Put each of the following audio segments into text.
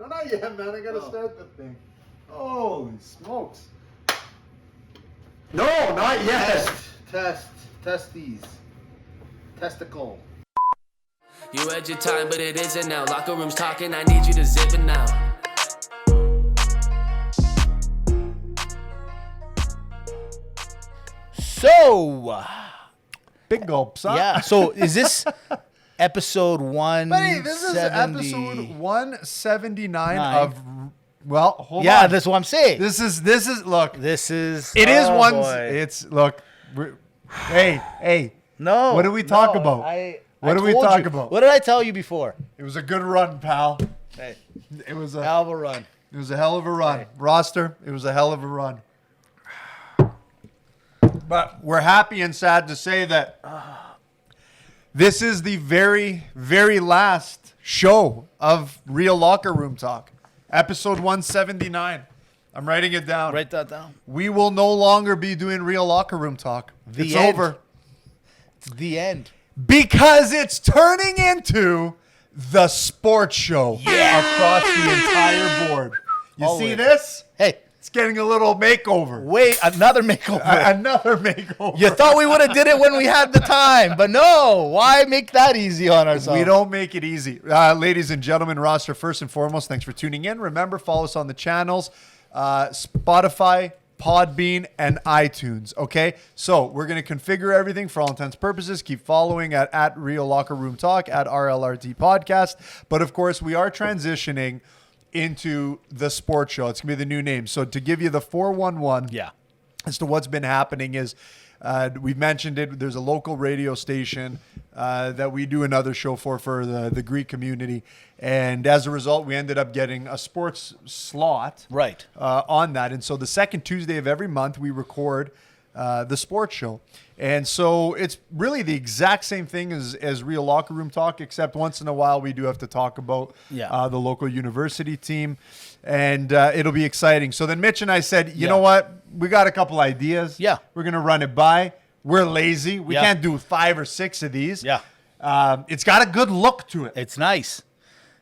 No, not yet, man. I gotta start the thing. Holy smokes. No, not yet. Test these. Testicle. You had your time, but it isn't now. Locker room's talking, I need you to zip it now. So, Big gulps, huh? yeah. So, is this episode 1? But hey, this is episode 179 of. Well, hold on. Yeah, that's what I'm saying. This is. Look, This is. it is one. Boy. It's look. Hey. No. What do we talk about? What do we told talk you. about? What did I tell you before? It was a good run, pal. Hey, It was hell of a run. It was a hell of a run. Hey. Roster, it was a hell of a run. But we're happy and sad to say that this is the very, very last show of Real Locker Room Talk. Episode 179. I'm writing it down. Write that down. We will no longer be doing Real Locker Room Talk. It's end. over. It's the end. Because it's turning into the sports show across the entire board. You Always. see this? Hey, It's getting a little makeover. wait, another makeover. Another makeover. You thought we would have did it when we had the time, but no. Why make that easy on ourselves? We don't make it easy. Ladies and gentlemen, roster, first and foremost, thanks for tuning in. Remember, follow us on the channels, Spotify, Podbean, and iTunes, okay? So we're going to configure everything for all intents and purposes. Keep following at Real Locker Room Talk, at RLRT Podcast. But, of course, we are transitioning into the sports show. It's going to be the new name. So to give you the 411 as to what's been happening is we've mentioned it. There's a local radio station that we do another show for the Greek community. And as a result, we ended up getting a sports slot on that. And so the second Tuesday of every month, we record the sports show. And so it's really the exact same thing as Real Locker Room Talk, except once in a while we do have to talk about the local university team. And it'll be exciting. So then Mitch and I said, you know what? We got a couple ideas. Yeah. We're going to run it by. We're lazy. We can't do 5 or 6 of these. Yeah. It's got a good look to it. It's nice.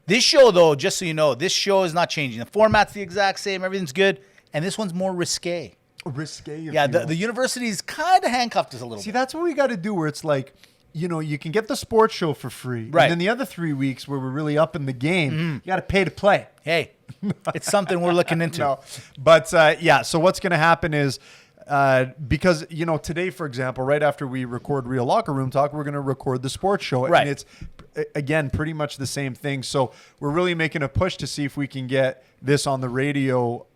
This show, though, just so you know, this show is not changing. The format's the exact same. Everything's good. And this one's more risque. Risque. Yeah, the university's kind of handcuffed us a little See, bit. that's what we got to do where it's like, you know, you can get the sports show for free. Right. And then the other 3 weeks where we're really up in the game, you got to pay to play. Hey, it's something we're looking into. No. But, so what's going to happen is because, you know, today, for example, right after we record Real Locker Room Talk, we're going to record the sports show. Right. And it's, again, pretty much the same thing. So we're really making a push to see if we can get this on the radio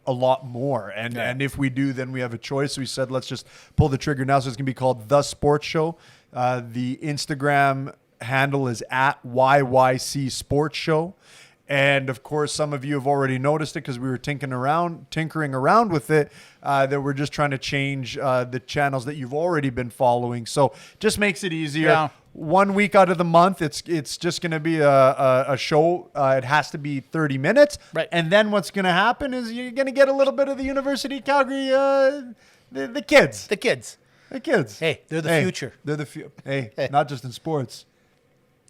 a lot more. And if we do, then we have a choice. We said, let's just pull the trigger now. So it's going to be called The Sports Show. The Instagram handle is at YYC Sports Show. And of course, some of you have already noticed it because we were tinkering around with it, that we're just trying to change the channels that you've already been following. So just makes it easier. Yeah. 1 week out of the month, it's just going to be a show. It has to be 30 minutes. Right. And then what's going to happen is you're going to get a little bit of the University of Calgary, the kids. The kids. The kids. Hey, they're the future. They're the future. Hey, not just in sports.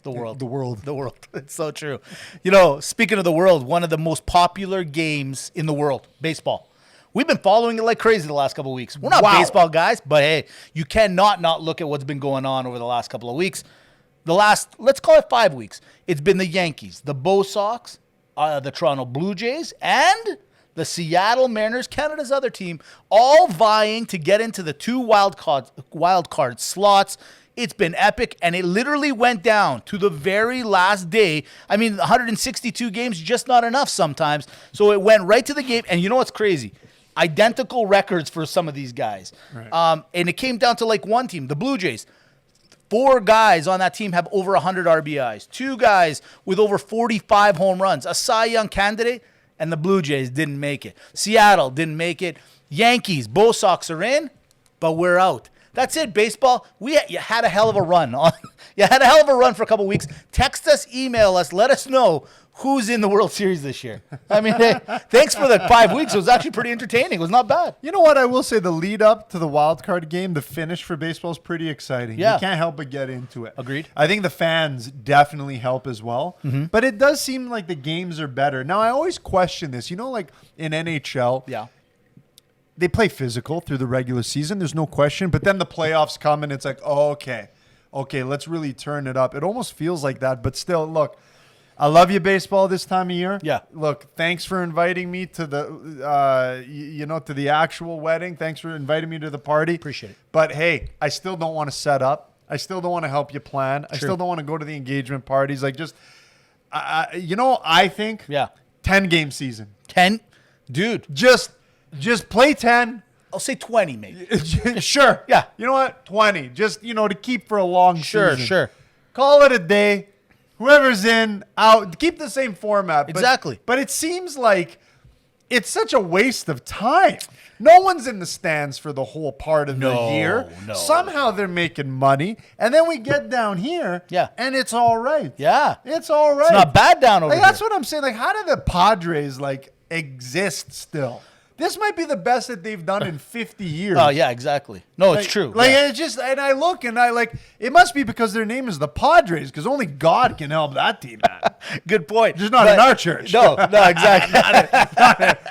The world. The world. The world. It's so true. You know, speaking of the world, one of the most popular games in the world, baseball. We've been following it like crazy the last couple of weeks. We're not baseball guys, but hey, you cannot not look at what's been going on over the last couple of weeks. The last, let's call it 5 weeks. It's been the Yankees, the Bo Sox, the Toronto Blue Jays, and the Seattle Mariners, Canada's other team, all vying to get into the 2 wild card slots. It's been epic, and it literally went down to the very last day. I mean, 162 games, just not enough sometimes. So it went right to the game, and you know what's crazy? Identical records for some of these guys. Right. And it came down to like one team, the Blue Jays. 4 guys on that team have over 100 RBIs. 2 guys with over 45 home runs. A Cy Young candidate, and the Blue Jays didn't make it. Seattle didn't make it. Yankees, Bo Sox are in, but we're out. That's it, baseball. You had a hell of a run. You had a hell of a run for a couple weeks. Text us, email us, let us know who's in the World Series this year. I mean, hey, thanks for the 5 weeks. It was actually pretty entertaining. It was not bad. You know what? I will say the lead up to the wild card game, the finish for baseball is pretty exciting. Yeah. You can't help but get into it. Agreed. I think the fans definitely help as well. Mm-hmm. But it does seem like the games are better. Now, I always question this. You know, like in NHL, Yeah. they play physical through the regular season. There's no question. But then the playoffs come and it's like, oh, okay, let's really turn it up. It almost feels like that. But still, look, I love you, baseball, this time of year. Yeah. Look, thanks for inviting me to the, to the actual wedding. Thanks for inviting me to the party. Appreciate it. But hey, I still don't want to set up. I still don't want to help you plan. I still don't want to go to the engagement parties. Like, just, I think 10-game season. 10? Dude. Just play 10. I'll say 20 maybe. Sure. Yeah. You know what? 20. Just, to keep for a long season. Sure. Call it a day. Whoever's in, out. Keep the same format. Exactly. But it seems like it's such a waste of time. No one's in the stands for the whole part of the year. No. Somehow they're making money. And then we get down here. Yeah. And it's all right. Yeah. It's all right. It's not bad down over That's here. what I'm saying. Like, how do the Padres, exist still? This might be the best that they've done in 50 years. Oh, yeah, exactly. No, it's true. It's just, and I look and it must be because their name is the Padres, because only God can help that team out. Good point. Just not in our church. No, exactly.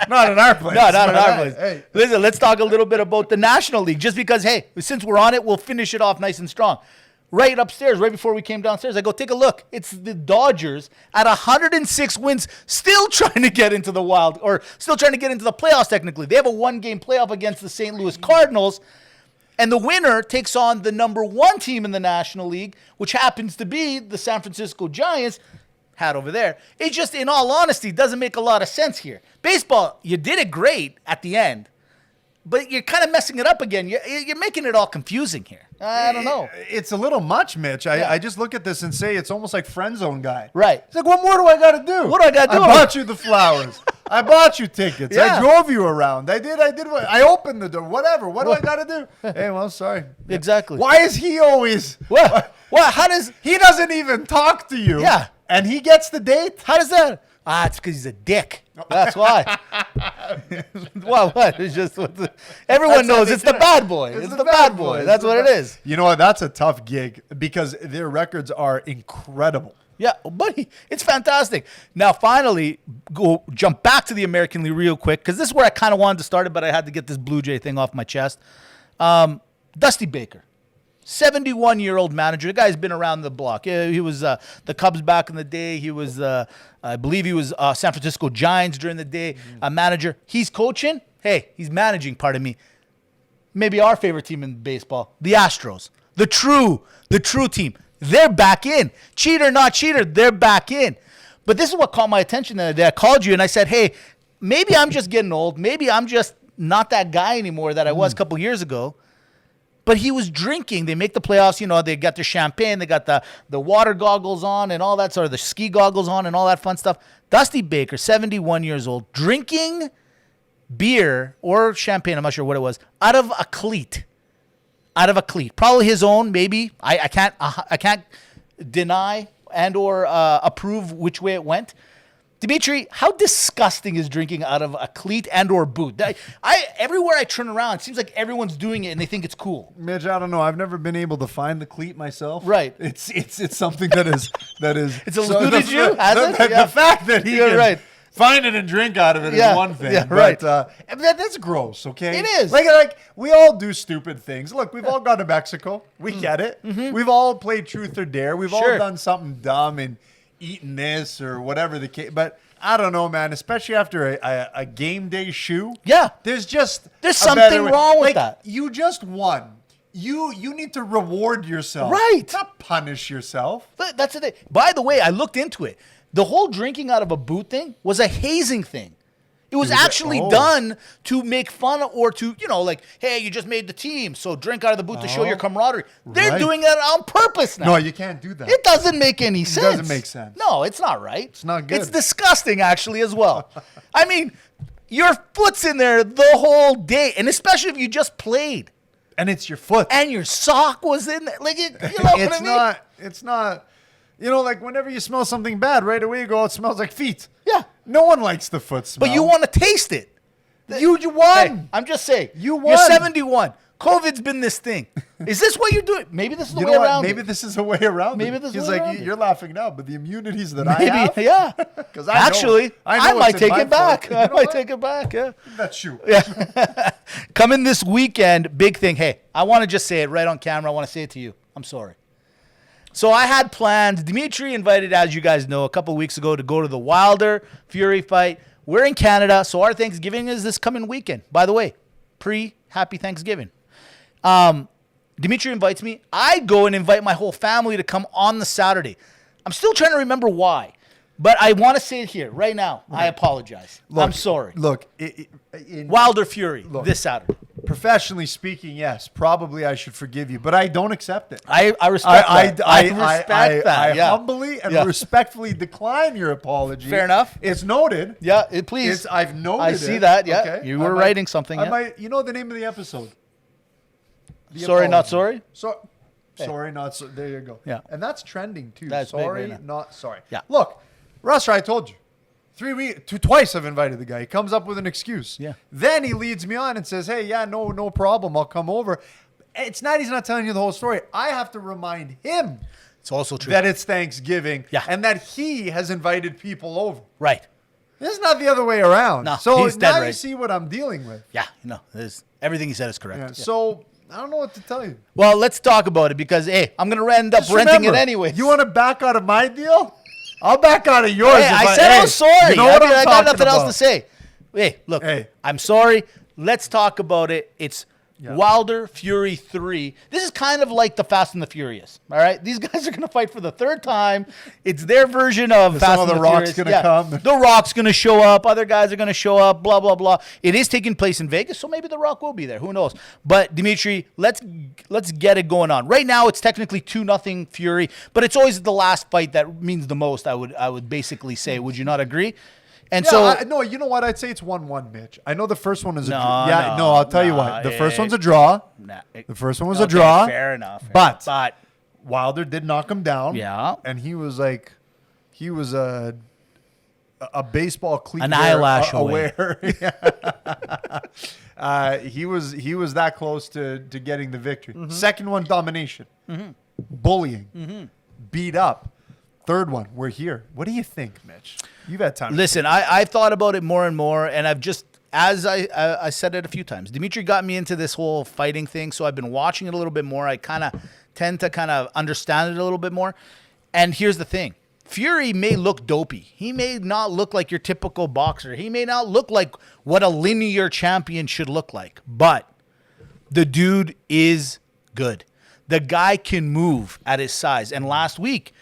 Not in our place. No, not in our place. Hey. Listen, let's talk a little bit about the National League, just because, hey, since we're on it, we'll finish it off nice and strong. Right upstairs, right before we came downstairs, I go, take a look. It's the Dodgers at 106 wins, still trying to get into the wild, or still trying to get into the playoffs, technically. They have a one-game playoff against the St. Louis Cardinals, and the winner takes on the number 1 team in the National League, which happens to be the San Francisco Giants, hat over there. It just, in all honesty, doesn't make a lot of sense here. Baseball, you did it great at the end, but you're kind of messing it up again. You're making it all confusing here. I don't know. It's a little much, Mitch. I just look at this and say it's almost like friend zone guy. Right. It's like, what more do I got to do? What do I gotta do? I bought you the flowers. I bought you tickets. Yeah. I drove you around. I did. I opened the door. Whatever. What do I got to do? Hey, well, sorry. Exactly. Why is he always? What? How does He doesn't even talk to you. Yeah. And he gets the date? How does that? It's because he's a dick. That's why. Well, what? It's just everyone knows it's the bad boy. It's the bad boy. That's what it is. You know what? That's a tough gig because their records are incredible. Yeah, buddy, it's fantastic. Now, finally, jump back to the American League real quick, because this is where I kind of wanted to start it, but I had to get this Blue Jay thing off my chest. Dusty Baker. 71-year-old manager. The guy's been around the block. He was the Cubs back in the day. He was, I believe he was San Francisco Giants during the day, a manager. He's coaching. Hey, he's managing, pardon me. Maybe our favorite team in baseball, the Astros. The true team. They're back in. Cheater, not cheater, they're back in. But this is what caught my attention the other day. I called you and I said, hey, maybe I'm just getting old. Maybe I'm just not that guy anymore that I was a couple years ago. But he was drinking. They make the playoffs. They got their champagne. They got the water goggles on and all that sort of the ski goggles on and all that fun stuff. Dusty Baker, 71 years old, drinking beer or champagne, I'm not sure what it was, out of a cleat. Probably his own, maybe. I can't deny and or approve which way it went. Dimitri, how disgusting is drinking out of a cleat and or boot? Everywhere I turn around, it seems like everyone's doing it and they think it's cool. Mitch, I don't know. I've never been able to find the cleat myself. Right. It's something that is It's eluded you, has it? The fact that he can right. find it and drink out of it is one thing. Yeah, right. But that's gross, okay? It is. Like we all do stupid things. Look, we've all gone to Mexico. We get it. Mm-hmm. We've all played truth or dare. We've all done something dumb and eaten this or whatever the case. But I don't know, man, especially after a game day shoe. Yeah. There's something wrong with that. You just won. You need to reward yourself. Right. Not punish yourself. That's the thing. By the way, I looked into it. The whole drinking out of a boot thing was a hazing thing. It was actually done to make fun or to, hey, you just made the team, so drink out of the boot to show your camaraderie. They're doing it on purpose now. No, you can't do that. It doesn't make any sense. It doesn't make sense. No, it's not right. It's not good. It's disgusting, actually, as well. I mean, your foot's in there the whole day, and especially if you just played. And it's your foot. And your sock was in there. Like, you know what I mean? It's not, like whenever you smell something bad, right away you go, it smells like feet. Yeah. No one likes the foot smell. But you want to taste it. You won. Hey, I'm just saying. You won. You're 71. COVID's been this thing. Is this what you're doing? Maybe this is the way around. Maybe this is a way around. Maybe it. this is He's the way like, around it. you're laughing now, but the immunities that Maybe, I have. yeah. Because I might take it back. I might take it back. Yeah. That's you. Yeah. Coming this weekend, big thing. Hey, I want to just say it right on camera. I want to say it to you. I'm sorry. So I had plans. Dimitri invited, as you guys know, a couple weeks ago to go to the Wilder Fury fight. We're in Canada, so our Thanksgiving is this coming weekend. By the way, pre-Happy Thanksgiving. Dimitri invites me. I go and invite my whole family to come on the Saturday. I'm still trying to remember why, but I want to say it here right now. I apologize. I'm sorry. Look, Wilder Fury this Saturday. Professionally speaking, yes, probably I should forgive you, but I don't accept it. I respect that. I respect that. I humbly and respectfully decline your apology. Fair enough. It's noted. Yeah, please. I've noted I see that. Yeah, okay? you were writing something. I might. You know the name of the episode? Sorry, not sorry. Sorry, not so. There you go. Yeah, and that's trending too. That's sorry, big right not sorry. Yeah. Look, Ruster, I told you. Twice I've invited the guy. He comes up with an excuse. Yeah. Then he leads me on and says, "Hey, yeah, no problem. I'll come over." He's not telling you the whole story. I have to remind him. It's also true that it's Thanksgiving. Yeah. And that he has invited people over. Right. This is not the other way around. No, so he's dead now right. you see what I'm dealing with. Yeah. Everything he said is correct. Yeah. Yeah. So I don't know what to tell you. Well, let's talk about it because hey, I'm gonna end up Just renting remember, it anyway. You want to back out of my deal? I'll back out of yours. Hey, I said I was sorry. You know what I got nothing else about. to say. Hey, look, I'm sorry. Let's talk about it. It's Wilder Fury 3. This is kind of like the Fast and the Furious. All right, these guys are going to fight for the third time. It's their version of Fast and the Rock's Furious. Gonna come. The Rock's going to show up. Other guys are going to show up. Blah blah blah. It is taking place in Vegas, so maybe the Rock will be there. Who knows? But Dimitri, let's get it going on. Right now, it's technically 2-0 Fury, but it's always the last fight that means the most. I would basically say. Would you not agree? And no, you know what? I'd say it's 1-1, Mitch. I know the first one is a draw. Yeah, no, I'll tell you what. The first one's a draw. The first one was a draw. Fair enough. But Wilder did knock him down. Yeah. And he was a baseball cleat an eyelash away. He was that close to getting the victory. Second one, domination. Bullying. Beat up. Third one, we're here. What do you think, Mitch? You've had time. Listen, I've thought about it more and more, and I've just, as I said it a few times, Dimitri got me into this whole fighting thing, so I've been watching it a little bit more. I kind of tend to understand it a little bit more. And here's the thing. Fury may look dopey. He may not look like your typical boxer. He may not look like what a linear champion should look like. But the dude is good. The guy can move at his size. And last week,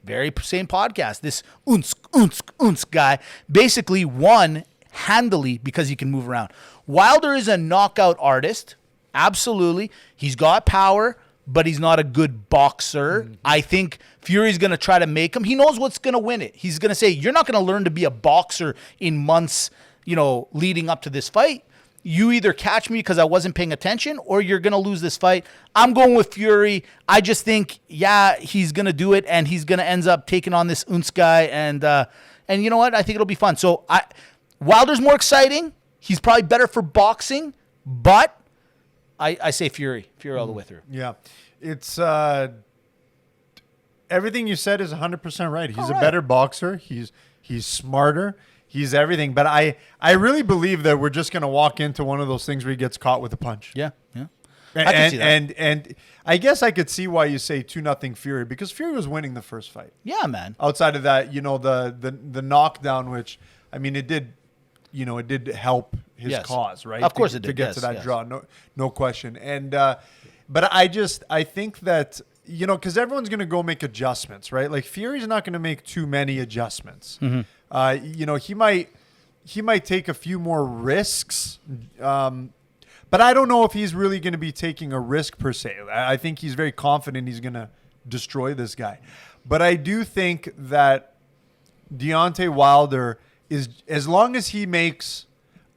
very same podcast, this unsk guy basically won handily because he can move around. Wilder is a knockout artist. Absolutely. He's got power, but he's not a good boxer. I think Fury's going to try to make him. He knows what's going to win it. He's going to say, you're not going to learn to be a boxer in months, leading up to this fight. You either catch me because I wasn't paying attention or you're going to lose this fight. I'm going with Fury. I just think, he's going to do it and he's going to end up taking on this Unz guy. And you know what? I think it'll be fun. So Wilder's more exciting. He's probably better for boxing, but I say Fury all the way through. Yeah. It's everything you said is 100% right. He's a better boxer. He's smarter. He's everything. But I really believe that we're just going to walk into one of those things where he gets caught with a punch. Yeah. I can see that. And I guess I could see why you say 2-0 Fury, because Fury was winning the first fight. Yeah, man. Outside of that, the knockdown, which, I mean, it did help his cause, right? Of course it did. To get to that draw, no question. And but I think that, because everyone's going to go make adjustments, right? Like Fury's not going to make too many adjustments. He might take a few more risks, but I don't know if he's really going to be taking a risk per se. I think he's very confident he's going to destroy this guy. But I do think that Deontay Wilder is, as long as he makes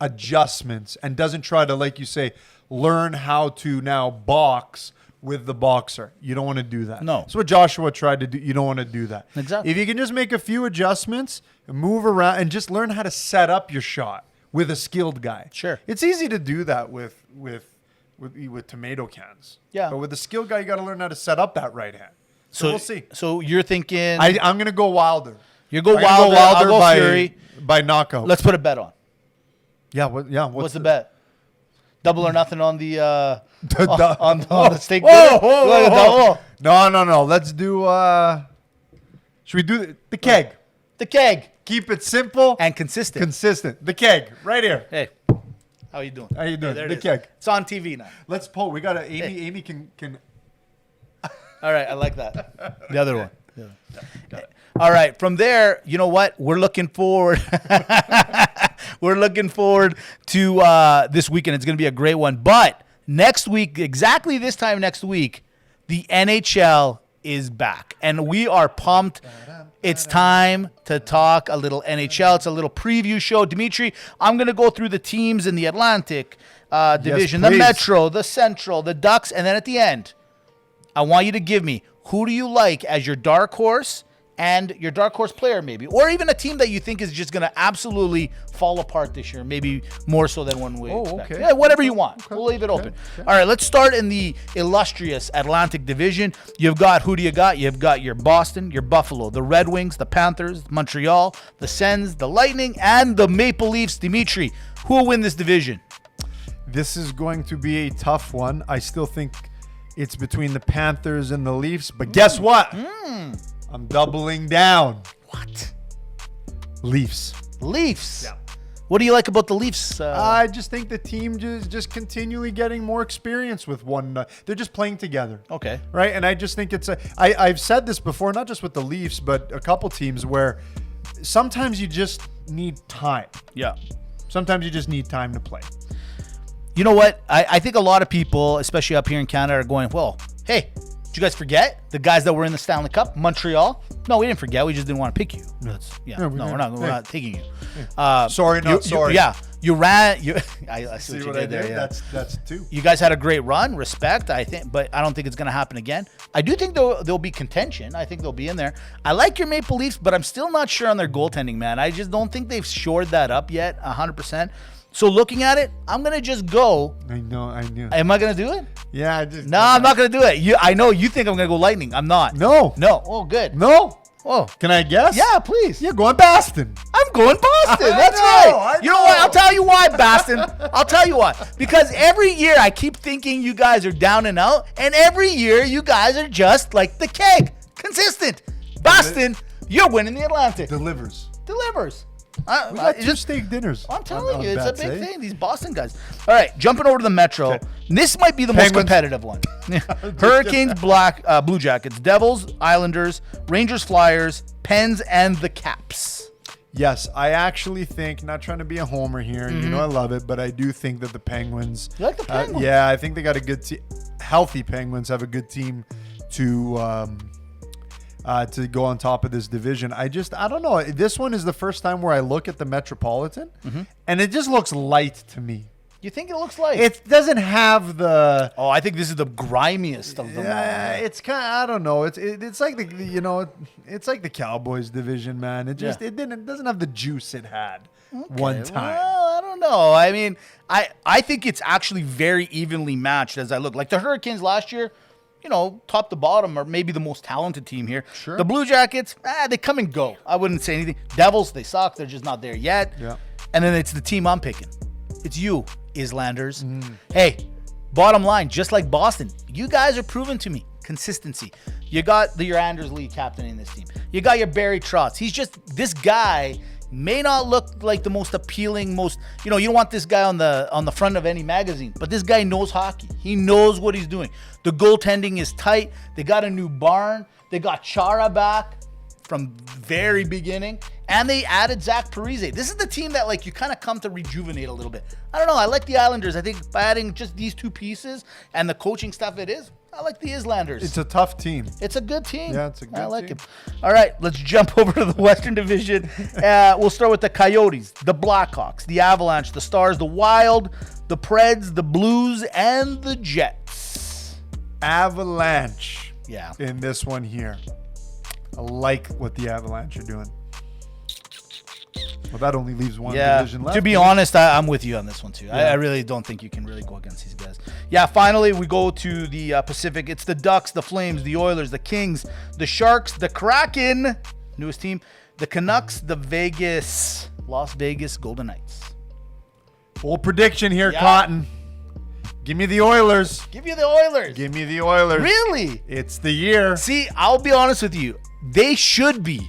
adjustments and doesn't try to, like you say, learn how to now box with the boxer. You don't want to do that. No. That's what Joshua tried to do. You don't want to do that. Exactly. If you can just make a few adjustments, move around, and just learn how to set up your shot with a skilled guy. Sure. It's easy to do that with tomato cans. Yeah. But with a skilled guy, you got to learn how to set up that right hand. So we'll see. So you're thinking I'm going to go Wilder. you go I'm gonna Wilder, I'll go by, Fury. by knockout. Let's put a bet on. Yeah. What's the bet? Double or nothing on the the- on the steak Whoa, dinner? whoa, You like a whoa, double? No. Let's do. Should we do the keg? The keg Keep it simple and consistent. consistent. The keg right here. Hey, how you doing? How you doing? There it The is. keg. It's on TV now. Let's pull. We got Amy. Hey. Amy can. All right, I like that. The other one. All right, from there, you know what? We're looking forward. We're looking forward to this weekend. It's going to be a great one. But next week, exactly this time next week, the NHL is back, and we are pumped. It's time to talk a little NHL. It's a little preview show. Dimitri, I'm going to go through the teams in the Atlantic Division, the please. Metro, the Central, the Ducks, and then at the end, I want you to give me who do you like as your dark horse and your dark horse player maybe, or even a team that you think is just going to absolutely fall apart this year, maybe more so than one we expect. okay. Yeah, whatever you want. We'll leave it open. okay. All right, let's start in the illustrious Atlantic Division. You've got, who do you got? You've got your Boston, your Buffalo, the Red Wings, the Panthers, Montreal, the Sens, the Lightning, and the Maple Leafs. Dimitri, who will win this division? This is going to be a tough one. I still think it's between the Panthers and the Leafs, but guess what? I'm doubling down. What? Leafs. Leafs. Yeah. What do you like about the Leafs? I just think the team just continually getting more experience with one. They're just playing together. Okay. Right? And I just think I've said this before, not just with the Leafs, but a couple teams where sometimes you just need time. Yeah. Sometimes you just need time to play. You know what? I think a lot of people, especially up here in Canada, are going, well, hey, did you guys forget the guys that were in the Stanley Cup? Montreal? No, we didn't forget. We just didn't want to pick you. We're not taking you. Sorry, not sorry. You ran. I see what you did there. Yeah. That's two. You guys had a great run, respect, I think, but I don't think it's going to happen again. I do think there'll be contention. I think they'll be in there. I like your Maple Leafs, but I'm still not sure on their goaltending, man. I just don't think they've shored that up yet 100%. So looking at it, I'm going to just go. I know. Am I going to do it? Yeah, I just. No, I'm not going to do it. I know you think I'm going to go Lightning. I'm not. No. Oh, good. No. Oh, Can I guess? yeah, please. You're going Boston. I'm going Boston. I That's know, right. I You know what? know. I'll tell you why, Boston. I'll tell you why. Because every year I keep thinking you guys are down and out, and every year you guys are just like the keg, consistent. Boston, you're winning the Atlantic. Delivers. Delivers. We got two steak dinners. I'm telling on you, it's a bets, big eh? thing. These Boston guys. All right, jumping over to the Metro. Okay. This might be the most Penguins. competitive one. Hurricanes, Blue Jackets, Devils, Islanders, Rangers, Flyers, Pens, and the Caps. Yes, I actually think, not trying to be a homer here, you know I love it, but I do think that the Penguins. You like the Penguins? Yeah, I think they got a good team. Healthy Penguins have a good team to go on top of this division. I don't know. This one is the first time where I look at the Metropolitan, and it just looks light to me. You think it looks like? It doesn't have the. Oh, I think this is the grimiest of them all. It's kind of, I don't know. It's like it's like the Cowboys division, man. It doesn't have the juice it had one time. Well, I don't know. I mean, I think it's actually very evenly matched as I look. Like the Hurricanes last year, top to bottom are maybe the most talented team here. Sure. The Blue Jackets, they come and go. I wouldn't say anything. Devils, they suck. They're just not there yet. Yeah. And then it's the team I'm picking. It's you, Islanders. Hey, bottom line, just like Boston, you guys are proving to me consistency. You got your Anders Lee captain in this team. You got your Barry Trotz. This guy may not look like the most appealing, you don't want this guy on the front of any magazine, but this guy knows hockey. He knows what he's doing. The goaltending is tight. They got a new barn. They got Chara back from very beginning, and they added Zach Parise. This is the team that you kind of come to rejuvenate a little bit. I don't know. I like the Islanders. I think by adding just these two pieces and the coaching stuff I like the Islanders. It's a tough team. It's a good team. Yeah, it's a good I like team. it. All right, let's jump over to the Western Division. We'll start with the Coyotes, the Blackhawks, the Avalanche, the Stars, the Wild, the Preds, the Blues, and the Jets. Avalanche. Yeah. In this one here. I like what the Avalanche are doing. Well, that only leaves one division left. To be honest, I'm with you on this one too. Yeah. I really don't think you can really go against these guys. Yeah, finally we go to the Pacific. It's the Ducks, the Flames, the Oilers, the Kings, the Sharks, the Kraken, newest team, the Canucks, the Las Vegas Golden Knights. Bold prediction here, Yeah. Cotton. Give me the Oilers. Give you the Oilers. Give me the Oilers. Really? It's the year. See, I'll be honest with you. They should be.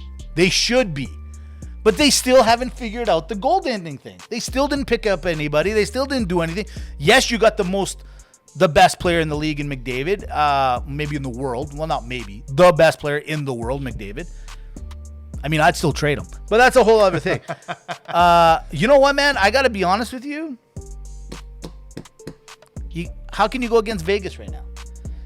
But they still haven't figured out the goaltending thing. They still didn't pick up anybody. They still didn't do anything. Yes, you got the best player in the league in McDavid. Maybe in the world. Well, not maybe. The best player in the world, McDavid. I mean, I'd still trade him. But that's a whole other thing. You know what, man? I got to be honest with you. How can you go against Vegas right now?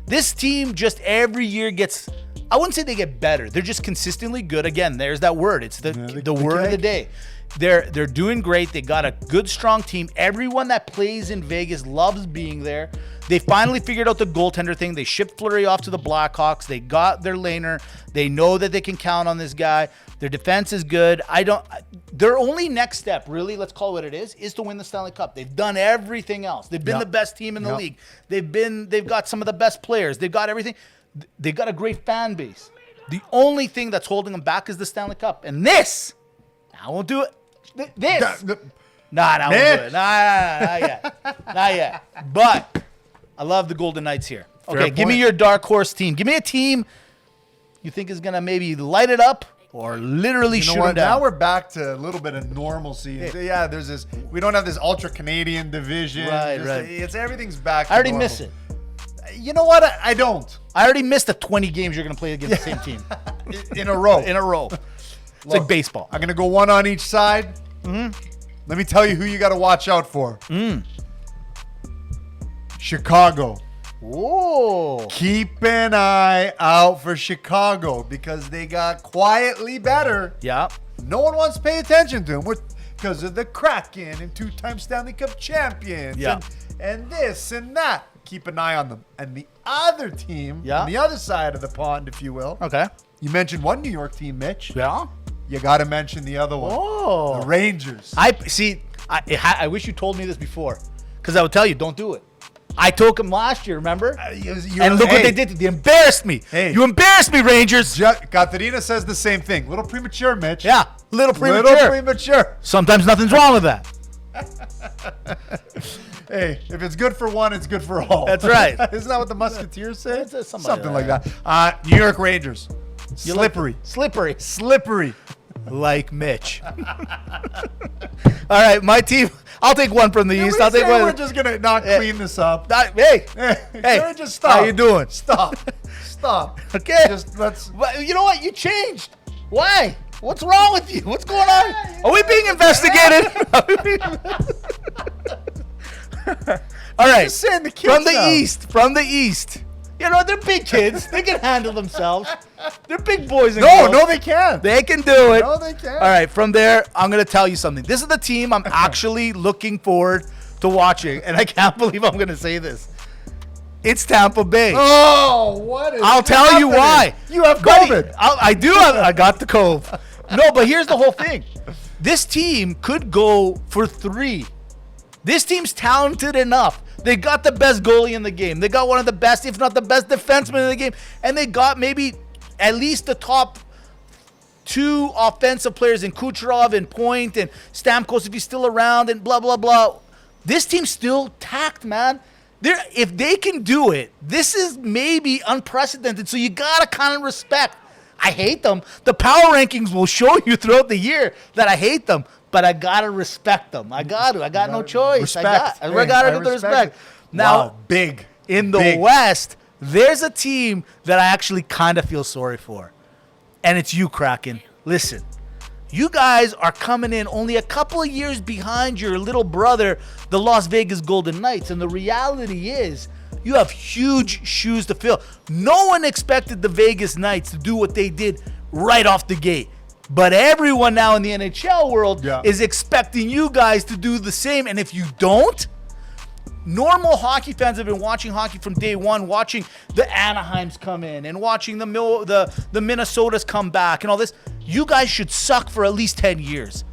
This team just every year gets... I wouldn't say they get better. They're just consistently good. Again, there's that word. It's the word of the day. They're doing great. They got a good, strong team. Everyone that plays in Vegas loves being there. They finally figured out the goaltender thing. They shipped Fleury off to the Blackhawks. They got their laner. They know that they can count on this guy. Their defense is good. Their only next step, really, let's call it what it is to win the Stanley Cup. They've done everything else. They've been the best team in the league. They've got some of the best players. They've got everything. They've got a great fan base. The only thing that's holding them back is the Stanley Cup. And this, I won't do it. This. I won't do it. Not yet. But I love the Golden Knights here. Okay, give me your dark horse team. Give me a team you think is going to maybe light it up or literally shoot them down. Now we're back to a little bit of normalcy. Yeah, there's this. We don't have this ultra Canadian division. Right. It's everything's back to I already normal. miss it. You know what? I don't. I already missed the 20 games you're going to play against the same team. In a row. It's like baseball. I'm going to go one on each side. Mm-hmm. Let me tell you who you got to watch out for. Chicago. Whoa. Keep an eye out for Chicago because they got quietly better. Yeah. No one wants to pay attention to them because of the Kraken and two-time Stanley Cup champions. Yeah. And this and that. Keep an eye on them. And the other team, on the other side of the pond, if you will. Okay. You mentioned one New York team, Mitch. Yeah. You got to mention the other one. Oh. The Rangers. I wish you told me this before because I would tell you, don't do it. I took them last year, remember? And look what they did. They embarrassed me. Hey. You embarrassed me, Rangers. Katerina says the same thing. Little premature, Mitch. Yeah, little premature. Little premature. Sometimes nothing's wrong with that. Hey, if it's good for one, it's good for all. That's right. Isn't that what the Musketeers say? Something like that. New York Rangers. Slippery. Slippery. Like Mitch. All right, my team. I'll take one from the East. I'll take one. We're just going to not clean this up. Hey. Just stop. How you doing? Stop. Okay. Just let's. You know what? You changed. Why? What's wrong with you? What's going on? Are we being investigated? All right. Just saying the kids From the East. You know, they're big kids. They can handle themselves. They're big boys and girls. girls. No, they can't. They can do it. No, they can't. All right, from there, I'm going to tell you something. This is the team I'm actually looking forward to watching, and I can't believe I'm going to say this. It's Tampa Bay. Oh, what is I'll tell you why. You have Buddy, COVID. I do. I got the cove. No, but here's the whole thing. This team could go for 3. This team's talented enough. They got the best goalie in the game. They got one of the best, if not the best, defenseman in the game. And they got maybe at least the top 2 offensive players in Kucherov and Point and Stamkos if he's still around and blah, blah, blah. This team's still tacked, man. If they can do it, this is maybe unprecedented. So you got to kind of respect. I hate them. The power rankings will show you throughout the year that I hate them. But I got to respect them. I got to. I got no choice. Respect. I got to get the respect. Now, big. In the West, there's a team that I actually kind of feel sorry for. And it's you, Kraken. Listen, you guys are coming in only a couple of years behind your little brother, the Las Vegas Golden Knights. And the reality is, you have huge shoes to fill. No one expected the Vegas Knights to do what they did right off the gate. But everyone now in the NHL world is expecting you guys to do the same. And if you don't, normal hockey fans have been watching hockey from day one, watching the Anaheims come in and watching the Minnesotas come back and all this. You guys should suck for at least 10 years.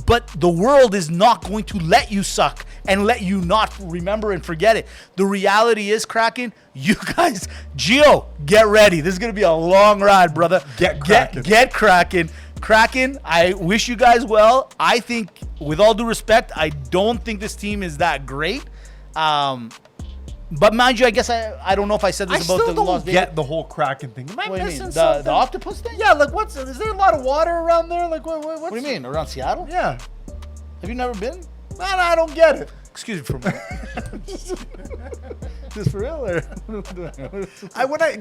But the world is not going to let you suck and let you not remember and forget it. The reality is, Kraken, you guys, Gio, get ready. This is going to be a long ride, brother. Get Kraken. Kraken, I wish you guys well. I think, with all due respect, I don't think this team is that great. But mind you, I guess I don't know if I said this about the Las Vegas. I still don't get the whole Kraken thing. Am I missing something? The octopus thing? Yeah, like is there a lot of water around there? Like what do you mean? Around Seattle? Yeah. Have you never been? Man, I don't get it. Excuse me for a minute. Just for real? Or? No,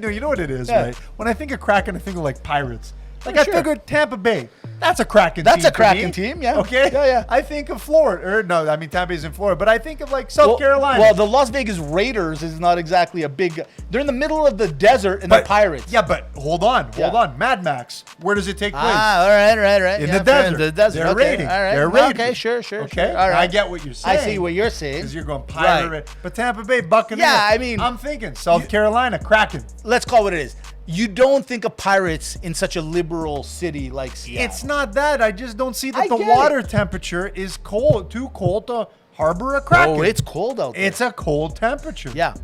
you know what it is, right? When I think of Kraken, I think of like Pirates. Like For I sure. figured Tampa Bay. That's a Kraken team. That's a for Kraken me. team, yeah. Okay? Yeah. I think of Florida. No, I mean Tampa Bay's in Florida, but I think of like South Carolina. Well, the Las Vegas Raiders is not exactly a big. They're in the middle of the desert and they're Pirates. Yeah, but hold on. Mad Max. Where does it take place? All right. In the desert. The desert. They're raiding. All right. They're raiding. Okay, sure. Okay, All right. I get what you're saying. I see what you're saying. Because you're going pirate. But Tampa Bay Buccaneers. Yeah, I mean, I'm thinking South Carolina Kraken. Let's call it what it is. You don't think of Pirates in such a liberal city like Seattle. It's not that. I just don't see that I the get water temperature is too cold to harbor a Kraken. Oh, it's cold out there. It's a cold temperature. Yeah.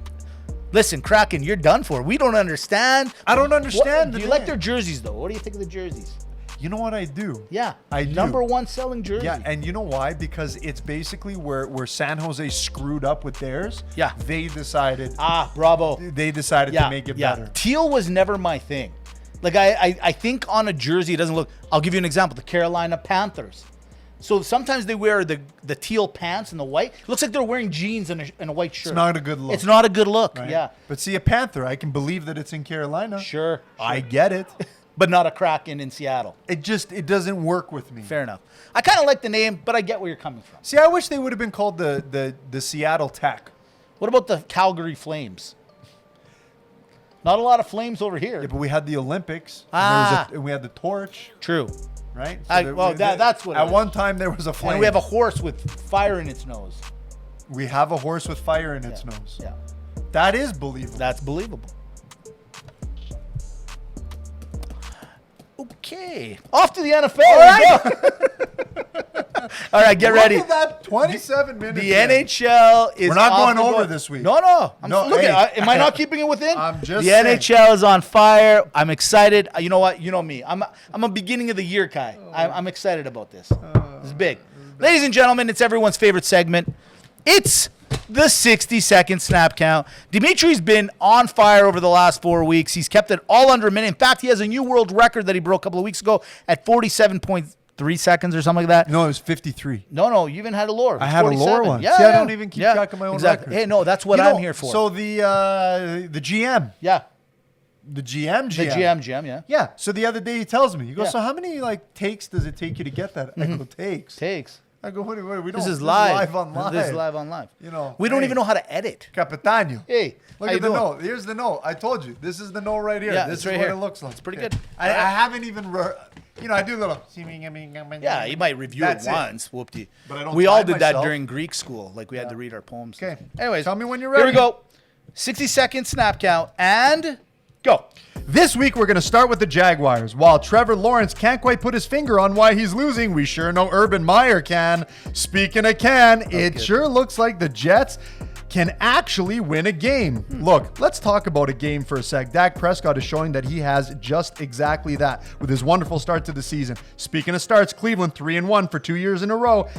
Listen, Kraken, you're done for. We don't understand. I don't understand. Do you like their jerseys, though? What do you think of the jerseys? You know what I do? Yeah. I do. Number one selling jersey. Yeah, and you know why? Because it's basically where San Jose screwed up with theirs. Yeah. They decided. Bravo. They decided to make it better. Teal was never my thing. Like, I think on a jersey, it doesn't look. I'll give you an example. The Carolina Panthers. So sometimes they wear the teal pants and the white. It looks like they're wearing jeans and a white shirt. It's not a good look. It's not a good look. Right? Yeah. But see, a Panther, I can believe that it's in Carolina. Sure. I get it. But not a Kraken in Seattle. It doesn't work with me. Fair enough. I kind of like the name, but I get where you're coming from. See, I wish they would have been called the Seattle Tech. What about the Calgary Flames? Not a lot of flames over here. Yeah, but we had the Olympics. And we had the torch. True. Right? That's what it At is. one time, there was a flame. And we have a horse with fire in its nose. We have a horse with fire in its nose. Yeah. That is believable. That's believable. Okay. Off to the NFL. All right. All right, get ready. Look at that 27 minutes. The NHL is. We're not off going the over board. this week. No. Am I not keeping it within? I'm just the saying. NHL is on fire. I'm excited. You know what? You know me. I'm a beginning of the year guy. I'm excited about this. This is big. Ladies and gentlemen, it's everyone's favorite segment. It's the 60-second snap count. Dimitri's been on fire over the last 4 weeks. He's kept it all under a minute. In fact, he has a new world record that he broke a couple of weeks ago at 47.3 seconds or something like that. No, it was 53. No, you even had a lower. I had a lower one. Yeah, See, I don't even keep track of my own records. Hey, no, that's what I'm here for. So the GM. Yeah. The GM. The GM, yeah. Yeah. So the other day he tells me, he goes, Yeah. so how many takes does it take you to get that? I go, takes. Takes. I go, wait, we don't. This is live. Live on live. This is live on live. You know, we don't even know how to edit. Capitano. Hey, look how at you the doing? note. Here's the note. I told you. This is the note right here. Yeah, this it's is right what here. it looks like. It's pretty Okay. good. I haven't even, I do a little. Yeah, you might review That's it once. Whoopty. But I don't we all time did that myself. during Greek school. Like we had to read our poems. Okay. Anyways, Tell me when you're Here we ready. go. 60-second snap count and go. This week, we're going to start with the Jaguars. While Trevor Lawrence can't quite put his finger on why he's losing, we sure know Urban Meyer can. Speaking of it sure looks like the Jets can actually win a game. Look, let's talk about a game for a sec. Dak Prescott is showing that he has just exactly that with his wonderful start to the season. Speaking of starts, Cleveland 3-1 for 2 years in a row.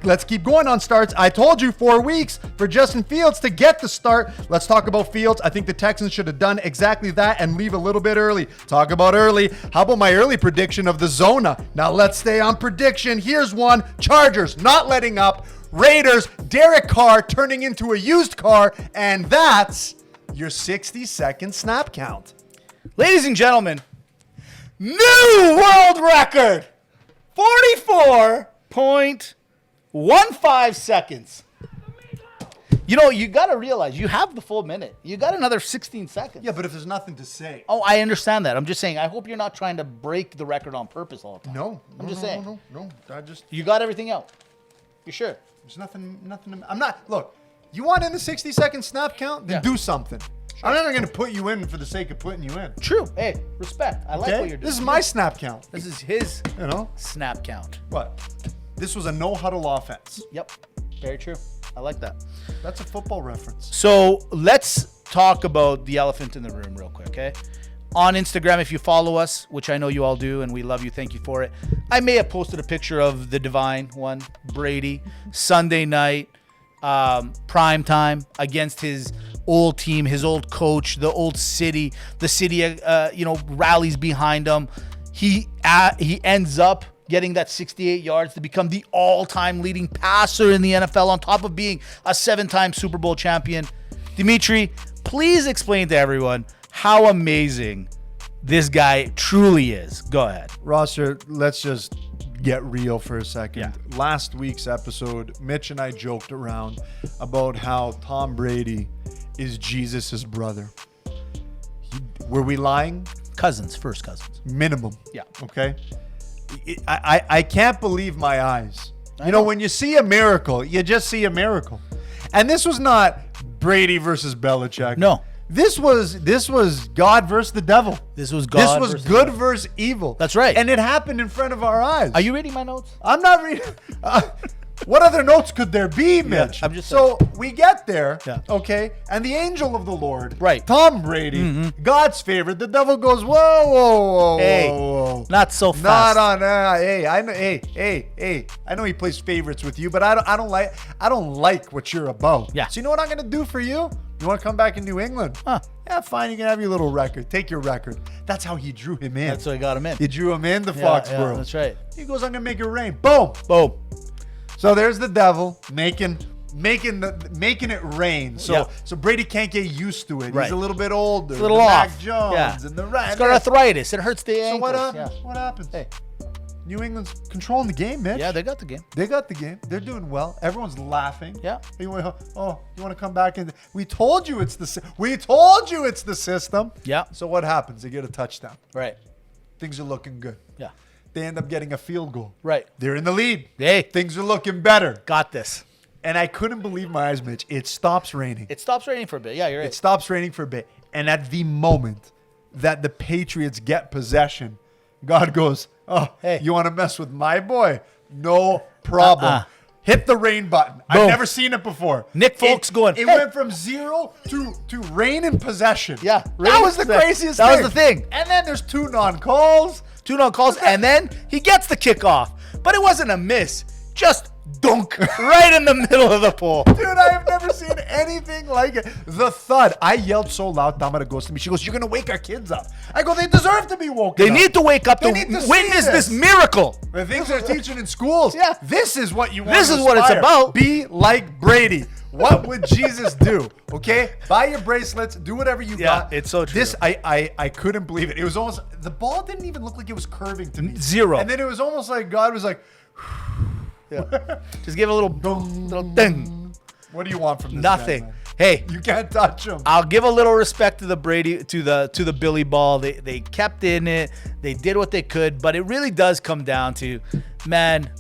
Let's keep going on starts. I told you 4 weeks for Justin Fields to get the start. Let's talk about Fields. I think the Texans should have done exactly that and leave a little bit early. Talk about early. How about my early prediction of the Zona? Now let's stay on prediction. Here's one. Chargers not letting up. Raiders, Derek Carr turning into a used car, and that's your 60-second snap count. Ladies and gentlemen, new world record, 44.15 seconds. You know, you got to realize you have the full minute. You got another 16 seconds. Yeah, but if there's nothing to say. Oh, I understand that. I'm just saying, I hope you're not trying to break the record on purpose all the time. No. I'm just saying. No. I just... You got everything out. You sure? There's nothing. I'm not. Look, you want in the 60-second snap count? Then do something. I'm never going to put you in for the sake of putting you in. True. Hey, respect. I like what you're doing. This is my snap count. This is his You know? snap count. What? This was a no-huddle offense. Yep. Very true. I like that. That's a football reference. So let's talk about the elephant in the room real quick, okay? On Instagram, if you follow us, which I know you all do, and we love you, thank you for it. I may have posted a picture of the divine one, Brady, Sunday night, prime time against his old team, his old coach, the old city. The city, rallies behind him. He ends up getting that 68 yards to become the all-time leading passer in the NFL on top of being a 7-time Super Bowl champion. Dimitri, please explain to everyone how amazing this guy truly is. Go ahead. Roster, let's just get real for a second. Yeah. Last week's episode, Mitch and I joked around about how Tom Brady is Jesus' brother. Were we lying? First cousins. Minimum. Yeah. Okay? I can't believe my eyes. You know, when you see a miracle, you just see a miracle. And this was not Brady versus Belichick. No. This was God versus the devil. This was God. This was good versus evil. That's right. And it happened in front of our eyes. Are you reading my notes? I'm not reading. What other notes could there be, Mitch? I'm just so we get there, Yeah. okay, and the angel of the Lord, Right. Tom Brady, God's favorite. The devil goes, whoa, Hey, whoa. not so fast. Not on. Hey, I know. Hey. I know he plays favorites with you, but I don't like what you're about. Yeah. So you know what I'm gonna do for you? You want to come back in New England? Huh. Yeah, fine. You can have your little record. Take your record. That's how he drew him in. That's what I got him in. He drew him in the Yeah, Foxborough. yeah, that's right. He goes, I'm gonna make it rain. Boom. Boom. So there's the devil making it rain. So Yep. so Brady can't get used to it. Right. He's a little bit older. It's a little the off. Mac Jones Yeah. and the right. It's got arthritis. It hurts the So ankles. what happens? Yeah. What happens? Hey. New England's controlling the game, Mitch. Yeah, they got the game. They got the game. They're doing well. Everyone's laughing. Yeah. You want to come back in? We told you it's the system. Yeah. So what happens? They get a touchdown. Right. Things are looking good. Yeah. They end up getting a field goal. Right. They're in the lead. Hey. Things are looking better. Got this. And I couldn't believe my eyes, Mitch. It stops raining. It stops raining for a bit. Yeah, you're right. It stops raining for a bit. And at the moment that the Patriots get possession, God goes, oh, Hey. you want to mess with my boy? No problem. Hit the rain button. Boom. I've never seen it before. Nick Folk's going, It hey. went from 0 to rain in possession. Yeah. That was the craziest thing. That was the thing. And then there's 2 non-calls. 2 non-calls, and then he gets the kickoff. But it wasn't a miss. Just dunk right in the middle of the pool. Dude, I have never seen anything like it. The thud. I yelled so loud, Tamara goes to me. She goes, you're going to wake our kids up. I go, they deserve to be woken They up. need to wake up They to need to see witness this this. miracle. The things they're teaching in schools. Yeah. This is what you want This to is what it's aspire. about. Be like Brady. What would Jesus do? Okay? Buy your bracelets. Do whatever you got. it's so true. This, I couldn't believe it. It was almost, the ball didn't even look like it was curving to me. 0. And then it was almost like God was like, Just give it a little ding. what do you want from this guy, Nothing. man? Hey, You can't touch him. I'll give a little respect to the Brady, to the Billy Ball. They kept in it. They did what they could, but it really does come down to, man,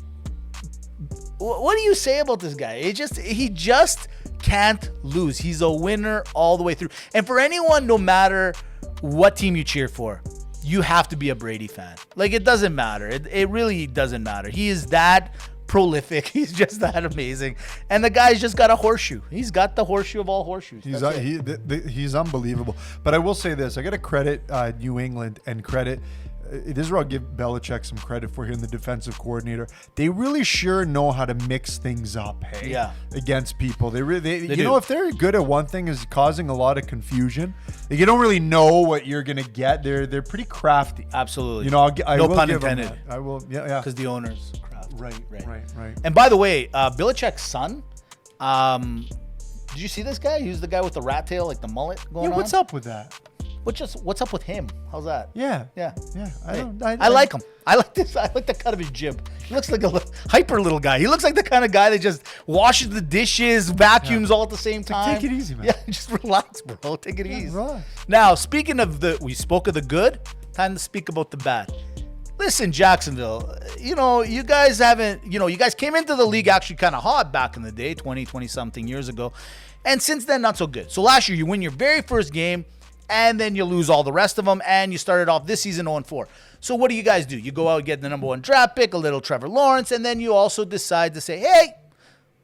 what do you say about this guy? He just can't lose. He's a winner all the way through. And for anyone, no matter what team you cheer for, you have to be a Brady fan. Like, it doesn't matter. It really doesn't matter. He is that prolific. He's just that amazing. And the guy's just got a horseshoe. He's got the horseshoe of all horseshoes. That's it. He's unbelievable. But I will say this. I got to credit New England and credit. This is where I'll give Belichick some credit for him, the defensive coordinator. They really sure know how to mix things up, hey? Yeah. Against people. They do. know, if they're good at one thing is causing a lot of confusion. Like, you don't really know what you're going to get. They're pretty crafty. Absolutely. You know, I No will pun give them intended. that. I will, yeah. Because the owner's crap. Right. And by the way, Belichick's son, did you see this guy? He was the guy with the rat tail, like the mullet going on. What's up with that? What's up with him? How's that? Yeah. Yeah. I like him. I like this. I like the cut of his jib. He looks like a hyper little guy. He looks like the kind of guy that just washes the dishes, vacuums all at the same time. Take it easy, man. Yeah, just relax, bro. Take it easy. Relax. Now, speaking of we spoke of the good. Time to speak about the bad. Listen, Jacksonville, you guys came into the league actually kind of hot back in the day, 20 something years ago. And since then, not so good. So last year, you win your very first game, and then you lose all the rest of them, and you started off this season 0-4. So what do you guys do? You go out and get the number 1 draft pick, a little Trevor Lawrence, and then you also decide to say, hey,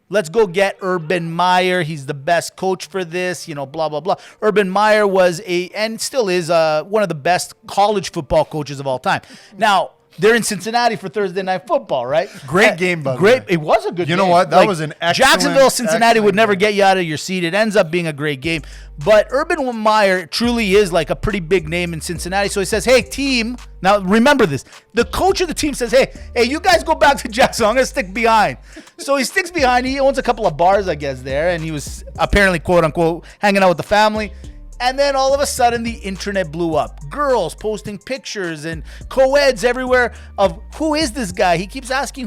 let's go get Urban Meyer. He's the best coach for this, blah, blah, blah. Urban Meyer was and still is one of the best college football coaches of all time. Now, they're in Cincinnati for Thursday Night Football, right? Great game, by the Great. way. It was a good game. You know what? That was an excellent Jacksonville, Cincinnati would never game. get you out of your seat. It ends up being a great game. But Urban Meyer truly is like a pretty big name in Cincinnati. So he says, hey, team. Now, remember this. The coach of the team says, hey, you guys go back to Jacksonville. I'm going to stick behind. So he sticks behind. He owns a couple of bars, I guess, there. And he was apparently, quote unquote, hanging out with the family. And then all of a sudden, the internet blew up. Girls posting pictures and co-eds everywhere of who is this guy? He keeps asking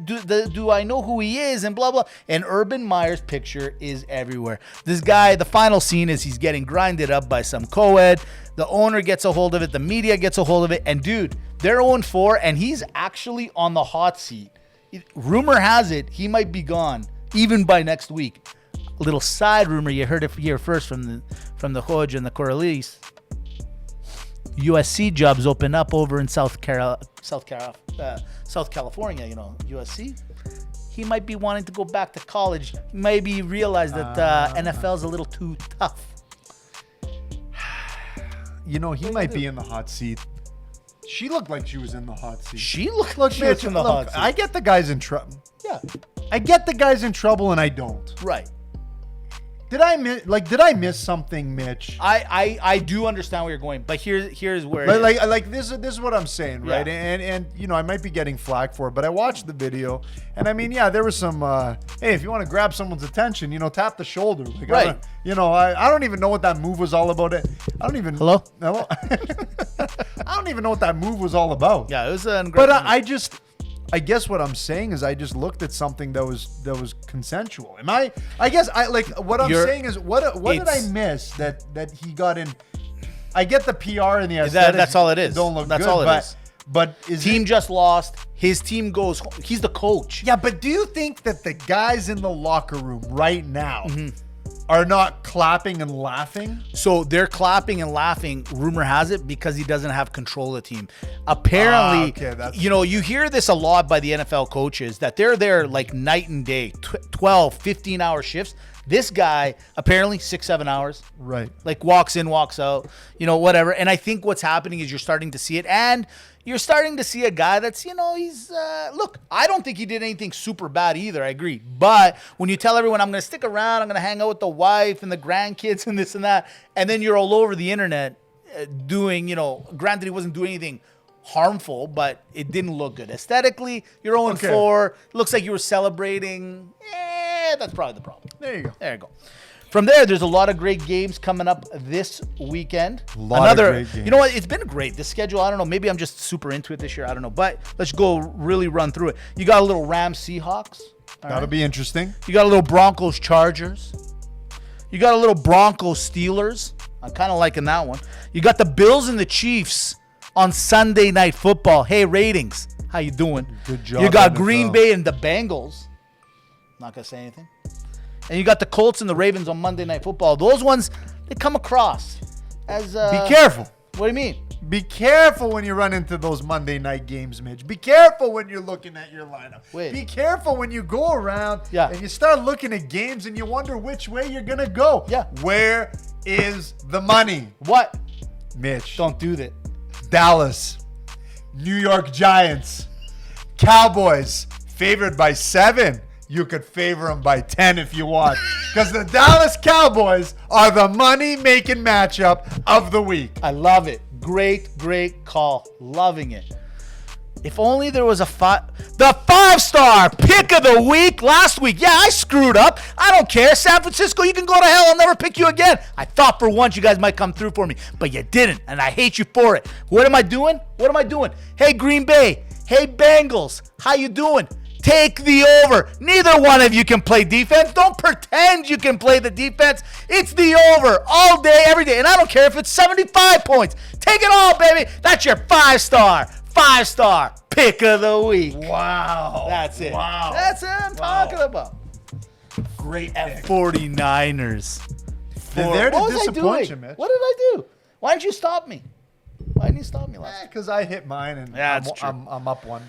do I know who he is and blah, blah. And Urban Meyer's picture is everywhere. This guy, the final scene is he's getting grinded up by some co-ed. The owner gets a hold of it. The media gets a hold of it. And dude, they're 0-4 and he's actually on the hot seat. Rumor has it he might be gone even by next week. A little side rumor, you heard it here first from the Hodge and the Corrales. USC jobs open up over in South California, USC. He might be wanting to go back to college. Maybe he realized that NFL's a little too tough. He might be in the hot seat. She looked like she was in the hot seat. She looked like she was in the hot seat. I get the guys in trouble. Yeah. I get the guys in trouble, and I don't. Right. Did I miss something, Mitch? I do understand where you're going, but here's where this is what I'm saying, right? Yeah. And I might be getting flack for it, but I watched the video, and I mean, yeah, there was some. Hey, if you want to grab someone's attention, tap the shoulder, like, right? I don't even know what that move was all about. Hello. I don't even know what that move was all about. Yeah, it was an. But I guess what I'm saying is I just looked at something that was consensual. What I'm saying is what did I miss that he got in? I get the PR and the aesthetics. That's all it is. Don't look that's good. all it is. But team just lost. His team goes. He's the coach. Yeah, but do you think that the guys in the locker room right now are not clapping and laughing? So they're clapping and laughing, rumor has it, because he doesn't have control of the team. Apparently, you hear this a lot by the NFL coaches that they're there like night and day, 12, 15-hour shifts. This guy, apparently 6-7 hours. Right. Like walks in, walks out, whatever. And I think what's happening is you're starting to see it. And you're starting to see a guy that's, he's, look, I don't think he did anything super bad either. I agree. But when you tell everyone, I'm going to stick around, I'm going to hang out with the wife and the grandkids and this and that, and then you're all over the internet doing, granted he wasn't doing anything harmful, but it didn't look good. Aesthetically, you're 0-4. Looks like you were celebrating. That's probably the problem. There you go. From there's a lot of great games coming up this weekend. A lot of great games. You know what? It's been great. The schedule, I don't know. Maybe I'm just super into it this year. I don't know. But let's go really run through it. You got a little Rams Seahawks. That'll be interesting. You got a little Broncos Chargers. You got a little Broncos Steelers. I'm kind of liking that one. You got the Bills and the Chiefs on Sunday Night Football. Hey, ratings. How you doing? Good job. You got Green Bay and the Bengals. Not going to say anything. And you got the Colts and the Ravens on Monday Night Football. Those ones, they come across as... Be careful. What do you mean? Be careful when you run into those Monday night games, Mitch. Be careful when you're looking at your lineup. Wait. Be careful when you go around and you start looking at games and you wonder which way you're going to go. Yeah. Where is the money? What? Mitch. Don't do that. Dallas. New York Giants. Cowboys. Favored by 7. You could favor them by 10 if you want. Because the Dallas Cowboys are the money-making matchup of the week. I love it. Great call. Loving it. If only there was the 5-star pick of the week last week. Yeah, I screwed up. I don't care. San Francisco, you can go to hell. I'll never pick you again. I thought for once you guys might come through for me, but you didn't, and I hate you for it. What am I doing? Hey, Green Bay. Hey, Bengals. How you doing? Take the over. Neither one of you can play defense. Don't pretend you can play the defense. It's the over all day, every day. And I don't care if it's 75 points. Take it all, baby. That's your 5-star pick of the week. Wow. That's it. Wow. That's it I'm talking about. Great pick. 49ers. They're there to What was I disappoint doing? you, Mitch. What did I do? Why didn't you stop me? Why didn't you stop me last? Because I hit mine and Yeah, that's true. I'm up one.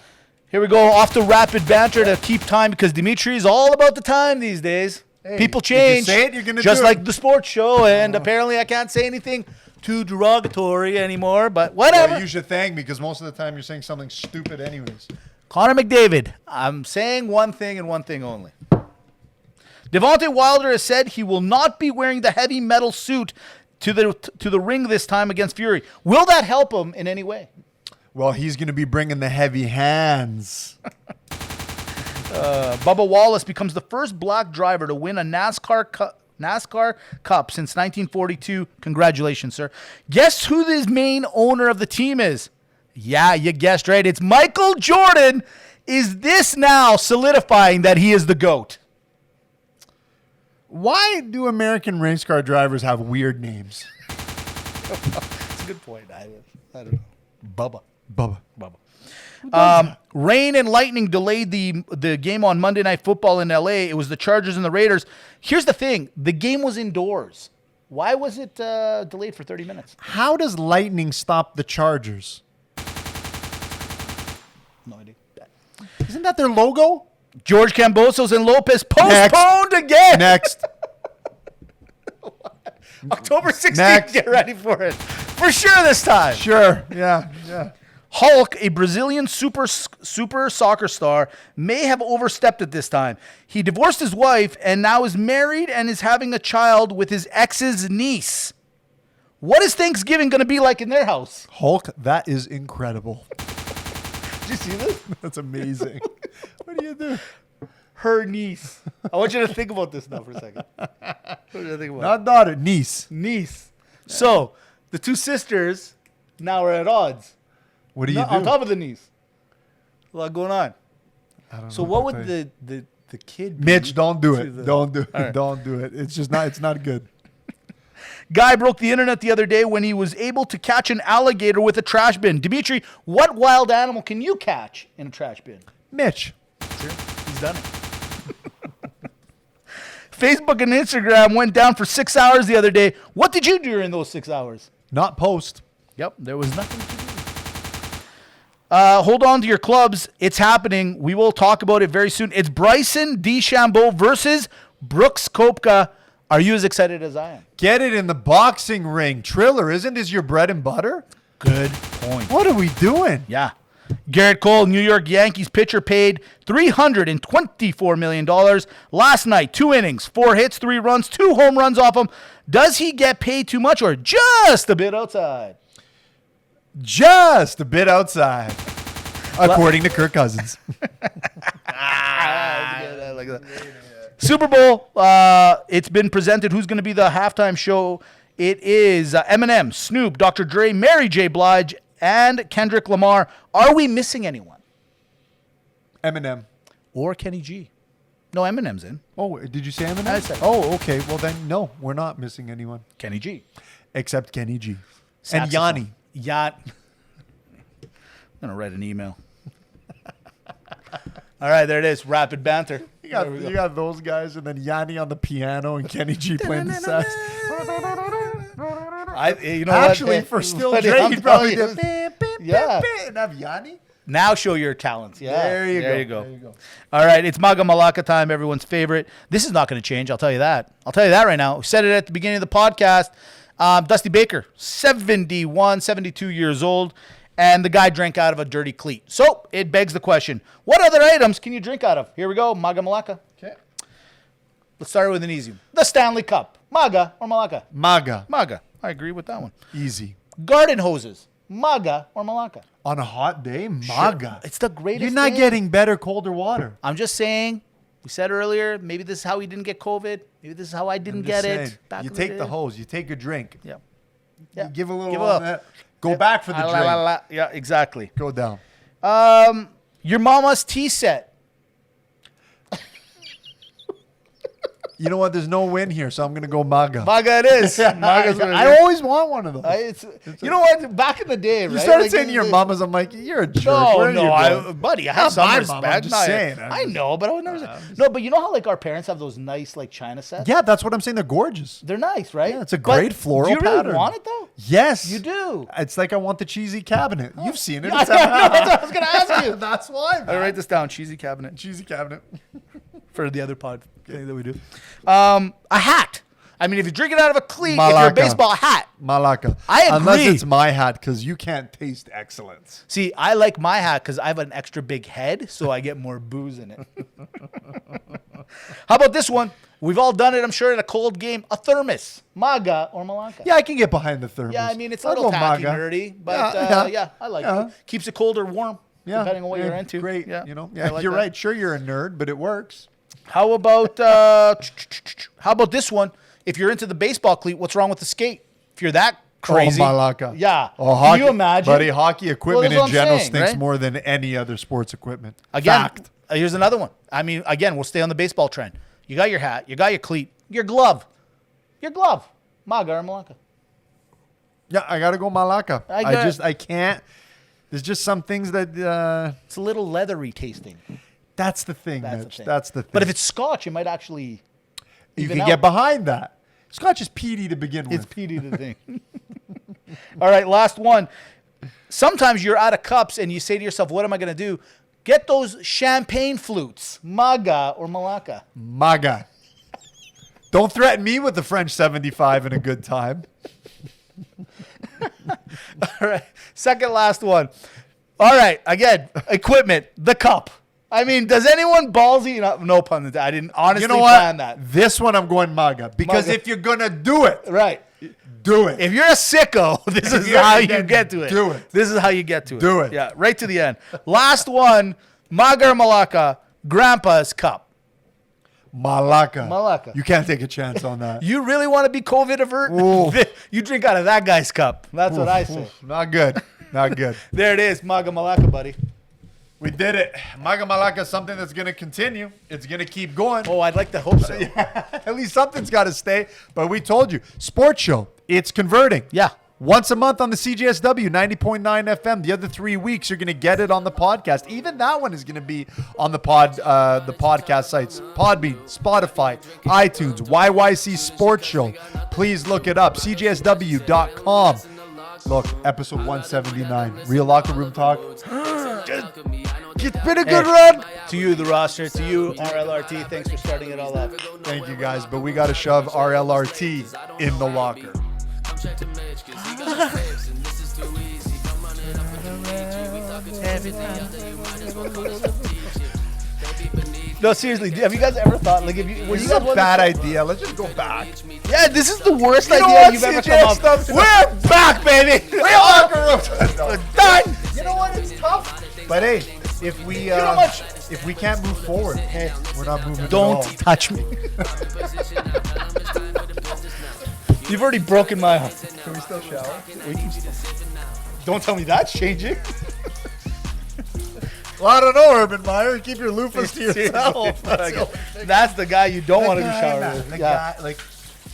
Here we go, off to rapid banter to keep time because Dimitri is all about the time these days. Hey, People if you change. say it, you're gonna just do it. like the sports show, and apparently I can't say anything too derogatory anymore, but whatever. Well, you should thank me because most of the time you're saying something stupid anyways. Connor McDavid, I'm saying one thing and one thing only. Devontae Wilder has said he will not be wearing the heavy metal suit to the ring this time against Fury. Will that help him in any way? Well, he's going to be bringing the heavy hands. Bubba Wallace becomes the first black driver to win a NASCAR Cup since 1942. Congratulations, sir. Guess who the main owner of the team is? Yeah, you guessed right. It's Michael Jordan. Is this now solidifying that he is the GOAT? Why do American race car drivers have weird names? That's a good point. I don't know. Bubba. Rain and lightning delayed the game on Monday Night Football in LA. It was the Chargers and the Raiders. Here's the thing. The game was indoors. Why was it delayed for 30 minutes? How does lightning stop the Chargers? No idea. Isn't that their logo? George Cambosos and Lopez postponed again. Next. October 16th. Next. Get ready for it. For sure this time. Sure. Yeah. Hulk, a Brazilian super soccer star, may have overstepped at this time. He divorced his wife and now is married and is having a child with his ex's niece. What is Thanksgiving going to be like in their house? Hulk, that is incredible. Did you see this? That's amazing. What do you do? Her niece. I want you to think about this now for a second. What do you think about Not daughter, niece. niece? So, the two sisters now are at odds. What do you do? On top of the niece. A lot going on. I don't So know what what would to the kid be? Mitch, don't do to it. the- Don't do it. All right. Don't do it. It's just not. It's not good. Guy broke the internet the other day when he was able to catch an alligator with a trash bin. Dimitri, what wild animal can you catch in a trash bin? Mitch. He's done it. Facebook and Instagram went down for 6 hours the other day. What did you do during those 6 hours? Not post. Yep, there was nothing to do. Hold on to your clubs. It's happening. We will talk about it very soon. It's Bryson Chambeau versus Brooks Koepka. Are you as excited as I am? Get it in the boxing ring. Triller, isn't this your bread and butter? Good point. What are we doing? Yeah. Garrett Cole, New York Yankees pitcher, paid $324 million. Last night, 2 innings, 4 hits, 3 runs, 2 home runs off him. Does he get paid too much or just a bit outside? Just a bit outside, according to Kirk Cousins. Super Bowl, it's been presented. Who's going to be the halftime show? It is Eminem, Snoop, Dr. Dre, Mary J. Blige, and Kendrick Lamar. Are we missing anyone? Eminem. Or Kenny G? No, Eminem's in. Oh, did you say Eminem? I said- Oh, okay. Well, then, no, we're not missing anyone Kenny G. except Kenny G. Saxophone. And Yanni. Yacht. I'm going to write an email. All right, there it is. Rapid banter. You got those guys, and then Yanni on the piano and Kenny G playing the sax. You know Actually, what? for Still But Dre, I'm he'd probably telling do you. Yeah. and have Yanni. Now show your talents. Yeah. There you go. go. All right, it's Maga Malaka time, everyone's favorite. This is not going to change, I'll tell you that. I'll tell you that right now. We said it at the beginning of the podcast. Dusty Baker, 72 years old, and the guy drank out of a dirty cleat. So it begs the question, what other items can you drink out of? Here we go, Maga Malaka. Okay. Let's start with an easy one. The Stanley Cup. Maga or Malaka? Maga. Maga. I agree with that one. Easy. Garden hoses. MAGA or Malacca? On a hot day, MAGA. It's the greatest You're not thing. getting better, colder water. I'm just saying, we said earlier, maybe this is how he didn't get COVID. Maybe this is how I didn't get Saying, it. Back you in take day. the hose. You take a drink. Yeah. You give a little Give on up. that. Go back for the La, drink. la, la. Yeah, exactly. Go down. Your mama's tea set. You know what? There's no win here, so I'm going to go MAGA. MAGA it is. MAGA's what it I is. always want one of those. You know what? Back in the day, right? You started Like, saying to your mamas, I'm like, you're a jerk. No, Where are you no, going? buddy, I Not have some my mom, respect. I'm just No, saying. I know, but I would never say. No, but you know how like our parents have those nice like China sets? Yeah, that's what I'm saying. They're gorgeous. They're nice, right? Yeah, it's a But great floral do you really pattern. want it though? Yes. You do. It's like I want the cheesy cabinet. You've seen it. I It's know, that's what I was gonna ask you. That's why. I write this down. Cheesy cabinet Cheesy cabinet. for the other pod thing that we do. A hat. I mean, if you drink it out of a cleat, if you're a Malacca. baseball hat. Malacca. I agree. Unless it's my hat, because you can't taste excellence. See, I like my hat because I have an extra big head, so I get more booze in it. How about this one? We've all done it, I'm sure, in a cold game. A thermos. MAGA or Malacca. Yeah, I can get behind the thermos. Yeah, I mean, it's a I'll little go tacky, MAGA. nerdy, but yeah, I like it. Keeps it cold or warm, Yeah, depending on what yeah, you're into. Great. Yeah, You know, I yeah, like you're that. right. Sure, you're a nerd, but it works. How about this one? If you're into the baseball cleat, what's wrong with the skate? If you're that crazy. Oh, Malacca. Yeah. Oh, hockey, Can you imagine? Buddy, hockey equipment that's what in I'm general saying, stinks right? more than any other sports equipment. Again, Fact. here's another one. I mean, again, we'll stay on the baseball trend. You got your hat, you got your cleat, your glove. Your glove. MAGA or Malacca. Yeah, I got to go Malacca. I I can't. There's just some things that. It's a little leathery tasting. That's the thing, That's the Mitch. thing. That's the thing. But if it's Scotch, it might actually you even can out. get behind that. Scotch is peaty to begin with. It's peaty the thing. All right, last one. Sometimes you're out of cups and you say to yourself, what am I going to do? Get those champagne flutes. MAGA or Malacca. MAGA. Don't threaten me with the French 75 and a good time. All right, second last one. All right, again, equipment, the cup. I mean, does anyone ballsy? No pun intended. I didn't honestly You know what? plan that. This one I'm going MAGA. Because MAGA. if you're going to do it, Right. do it. If you're a sicko, this is you're- how you then get to it. do it. This is how you get to it. Do it. Yeah, right to the end. Last one, MAGA or Malacca, Grandpa's cup. Malacca. Malacca. You can't take a chance on that. You really want to be COVID avert? Ooh. You drink out of that guy's cup. That's what I say. Not good. Not good. There it is, MAGA Malacca, buddy. We did it. MAGA Malacca is something that's going to continue. It's going to keep going. Oh, I'd like to hope so. At least something's got to stay. But we told you, sports show, it's converting. Yeah. Once a month on the CJSW 90.9 FM. The other 3 weeks, you're going to get it on the podcast. Even that one is going to be on the podcast sites. Podbean, Spotify, iTunes, YYC Sports Show. Please look it up. CJSW.com. Look, episode 179. Real Locker Room Talk. It's been a good run. To you, the roster. To you, RLRT. Thanks for starting it all up. Thank you, guys. But we got to shove RLRT in the locker. No, seriously. Have you guys ever thought, like, if you, when This you is guys a wanted bad to- idea. Let's just go back. Yeah, this is the worst You know idea what, you've ever CJ come up stuff- with. We're back, baby. Real Locker Room. No. Done. You know what? It's tough. But hey, if we know what? if we can't move forward, hey, we're not moving. at Don't all. touch me. You've already broken my heart. Can we still shower? Don't tell me that's changing. Well, I don't know, Urban Meyer. Keep your loofahs to yourself. That's the guy you don't want to be guy, showering man, with. the Yeah. guy, like,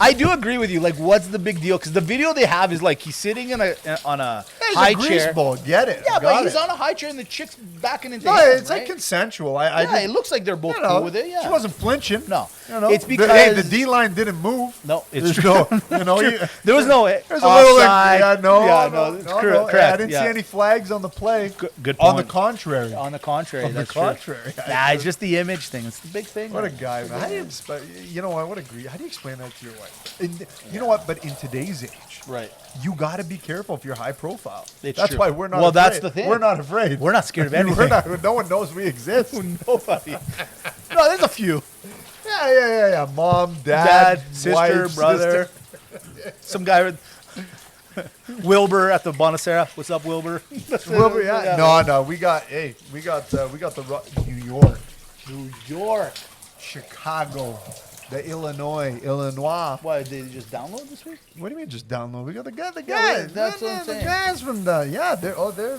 I do agree with you. Like, what's the big deal? Because the video they have is like he's sitting on a he's high a grease chair. bowl. Get it? Yeah, but Got he's it. on a high chair and the chick's backing into No, him, it's like right? consensual. Yeah, it looks like they're both you know, cool with it. Yeah, she wasn't flinching. No, You know, it's because the D line didn't move. No, it's There's true. no, you know, There was no there's a little like, offside. yeah, it's no, correct. I didn't yeah. see any flags on the play. Good On the point. contrary. On the contrary, On the that's contrary. true. Nah, it's just the image thing. It's the big thing. What a guy, man. How do you, you know what? What a great. How do you explain that to your wife? You know what? But in today's age, Right. you got to be careful if you're high profile. It's That's true. why we're not. Well, afraid. that's the thing. We're not afraid. We're not scared of We're anything. not, no one knows we exist. Nobody. No, there's a few. Yeah. Mom, Dad, dad, sister, wife, brother. sister. Some guy with Wilbur at the Bonacera. What's up, Wilbur? Wilbur, yeah. No, we got the New York, New York. Chicago, the Illinois. Why did they just download this week? What do you mean just download? We got the guys. that's what I'm The saying. guys from they're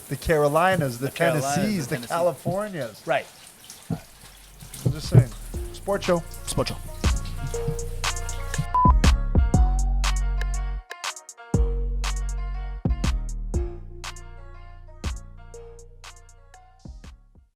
the Carolinas, the Tennessees, the Californias. Right. I'm just saying. Sport show. Sport show.